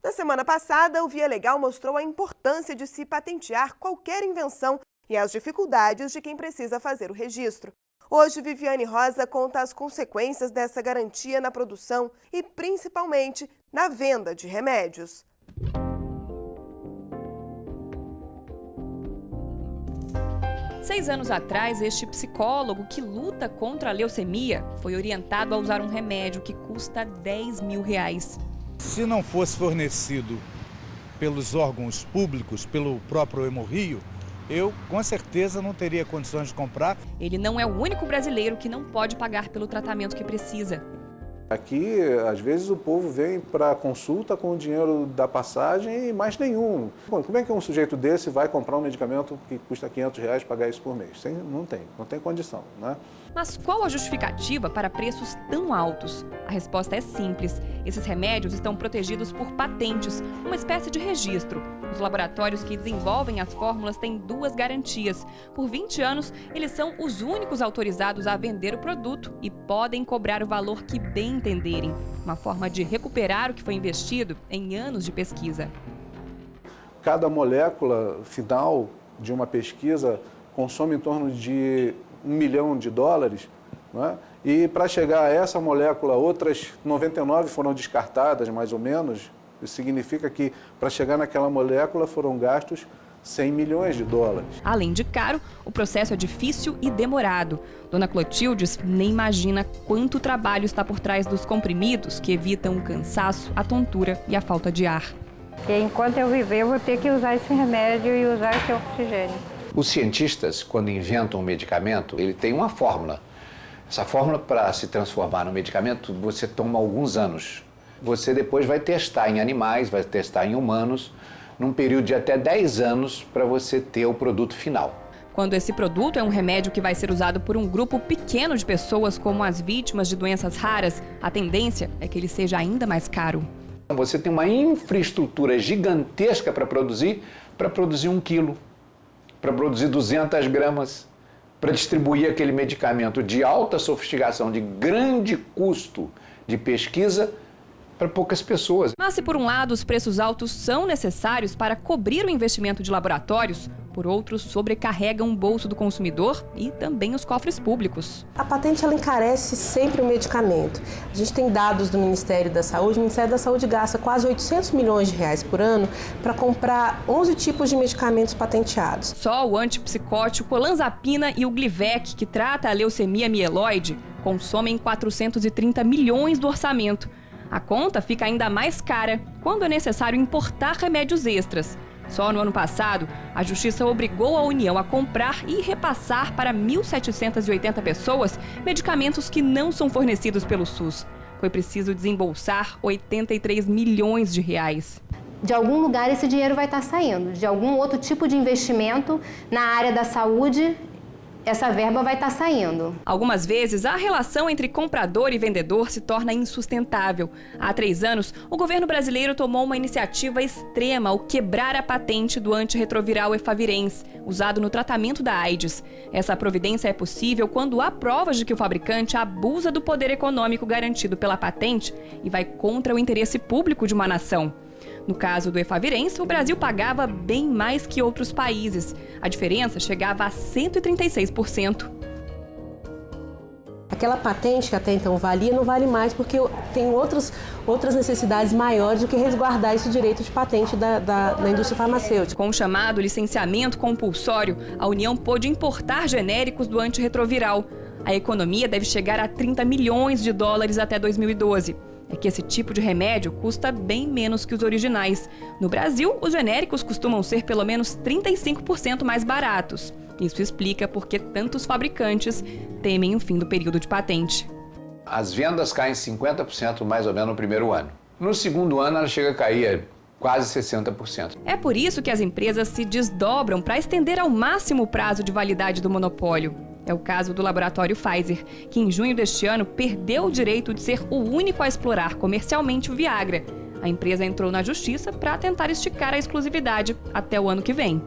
Na semana passada, o Via Legal mostrou a importância de se patentear qualquer invenção e as dificuldades de quem precisa fazer o registro. Hoje, Viviane Rosa conta as consequências dessa garantia na produção e, principalmente, na venda de remédios. Seis anos atrás, este psicólogo que luta contra a leucemia foi orientado a usar um remédio que custa R$10 mil. Se não fosse fornecido pelos órgãos públicos, pelo próprio Hemorrio, eu com certeza não teria condições de comprar. Ele não é o único brasileiro que não pode pagar pelo tratamento que precisa. Aqui, às vezes, o povo vem para a consulta com o dinheiro da passagem e mais nenhum. Como é que um sujeito desse vai comprar um medicamento que custa R$500 e pagar isso por mês? Não tem condição, né? Mas qual a justificativa para preços tão altos? A resposta é simples. Esses remédios estão protegidos por patentes, uma espécie de registro. Os laboratórios que desenvolvem as fórmulas têm duas garantias. Por 20 anos, eles são os únicos autorizados a vender o produto e podem cobrar o valor que bem entenderem. Uma forma de recuperar o que foi investido em anos de pesquisa. Cada molécula final de uma pesquisa consome em torno de $1 milhão, né? E para chegar a essa molécula, outras 99 foram descartadas, mais ou menos. Isso significa que para chegar naquela molécula foram gastos $100 milhões. Além de caro, o processo é difícil e demorado. Dona Clotildes nem imagina quanto trabalho está por trás dos comprimidos que evitam o cansaço, a tontura e a falta de ar. E enquanto eu viver, eu vou ter que usar esse remédio e usar esse oxigênio. Os cientistas, quando inventam um medicamento, ele tem uma fórmula. Essa fórmula, para se transformar no medicamento, você toma alguns anos. Você depois vai testar em animais, vai testar em humanos, num período de até 10 anos para você ter o produto final. Quando esse produto é um remédio que vai ser usado por um grupo pequeno de pessoas, como as vítimas de doenças raras, a tendência é que ele seja ainda mais caro. Você tem uma infraestrutura gigantesca para produzir 1 quilo, para produzir 200 gramas, para distribuir aquele medicamento de alta sofisticação, de grande custo de pesquisa, para poucas pessoas. Mas se por um lado os preços altos são necessários para cobrir o investimento de laboratórios, por outro sobrecarregam o bolso do consumidor e também os cofres públicos. A patente ela encarece sempre o medicamento. A gente tem dados do Ministério da Saúde. O Ministério da Saúde gasta quase R$800 milhões por ano para comprar 11 tipos de medicamentos patenteados. Só o antipsicótico olanzapina e o Glivec, que trata a leucemia mieloide, consomem 430 milhões do orçamento. A conta fica ainda mais cara quando é necessário importar remédios extras. Só no ano passado, a Justiça obrigou a União a comprar e repassar para 1.780 pessoas medicamentos que não são fornecidos pelo SUS. Foi preciso desembolsar R$83 milhões. De algum lugar esse dinheiro vai estar saindo, de algum outro tipo de investimento na área da saúde. Essa verba vai estar saindo. Algumas vezes, a relação entre comprador e vendedor se torna insustentável. Há 3 anos, o governo brasileiro tomou uma iniciativa extrema ao quebrar a patente do antirretroviral Efavirenz, usado no tratamento da AIDS. Essa providência é possível quando há provas de que o fabricante abusa do poder econômico garantido pela patente e vai contra o interesse público de uma nação. No caso do Efavirenz, o Brasil pagava bem mais que outros países. A diferença chegava a 136%. Aquela patente que até então valia, não vale mais porque tem outras necessidades maiores do que resguardar esse direito de patente da indústria farmacêutica. Com o chamado licenciamento compulsório, a União pôde importar genéricos do antirretroviral. A economia deve chegar a $30 milhões até 2012. É que esse tipo de remédio custa bem menos que os originais. No Brasil, os genéricos costumam ser pelo menos 35% mais baratos. Isso explica por que tantos fabricantes temem o fim do período de patente. As vendas caem 50% mais ou menos no primeiro ano. No segundo ano, ela chega a cair quase 60%. É por isso que as empresas se desdobram para estender ao máximo o prazo de validade do monopólio. É o caso do laboratório Pfizer, que em junho deste ano perdeu o direito de ser o único a explorar comercialmente o Viagra. A empresa entrou na justiça para tentar esticar a exclusividade até o ano que vem.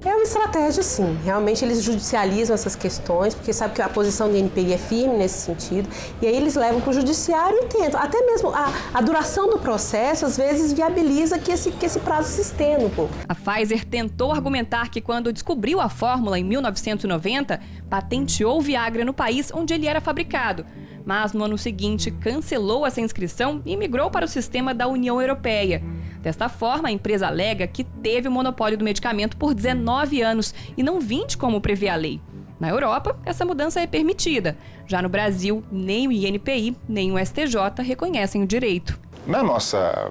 É um estratégia, sim. Realmente eles judicializam essas questões, porque sabe que a posição do INPI é firme nesse sentido, e aí eles levam para o judiciário e tentam. Até mesmo a duração do processo, às vezes, viabiliza que esse prazo se estenda um pouco. A Pfizer tentou argumentar que quando descobriu a fórmula em 1990, patenteou o Viagra no país onde ele era fabricado. Mas no ano seguinte cancelou essa inscrição e migrou para o sistema da União Europeia. Desta forma, a empresa alega que teve o monopólio do medicamento por 19 anos e não 20, como prevê a lei. Na Europa, essa mudança é permitida. Já no Brasil, nem o INPI, nem o STJ reconhecem o direito. Na nossa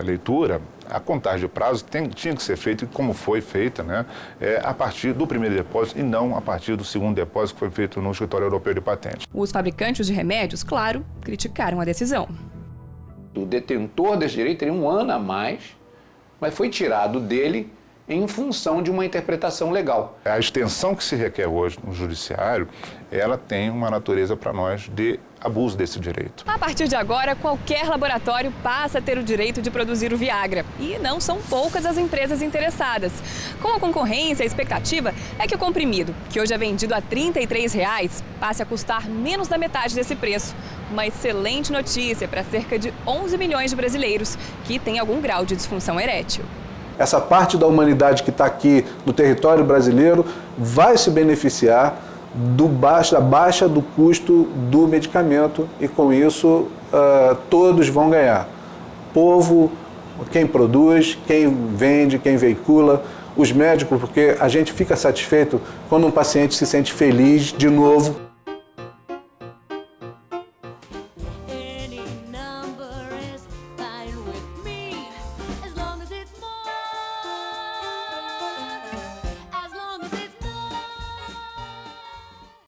leitura, a contagem de prazo tinha que ser feita, como foi feita, né, a partir do primeiro depósito e não a partir do segundo depósito que foi feito no Escritório Europeu de Patentes. Os fabricantes de remédios, claro, criticaram a decisão. O detentor desse direito teria 1 ano a mais, mas foi tirado dele em função de uma interpretação legal. A extensão que se requer hoje no judiciário, ela tem uma natureza para nós de abuso desse direito. A partir de agora, qualquer laboratório passa a ter o direito de produzir o Viagra. E não são poucas as empresas interessadas. Com a concorrência, a expectativa é que o comprimido, que hoje é vendido a R$ 33,00, passe a custar menos da metade desse preço. Uma excelente notícia para cerca de 11 milhões de brasileiros que têm algum grau de disfunção erétil. Essa parte da humanidade que está aqui no território brasileiro vai se beneficiar da baixa do custo do medicamento e, com isso, todos vão ganhar. Povo, quem produz, quem vende, quem veicula, os médicos, porque a gente fica satisfeito quando um paciente se sente feliz de novo.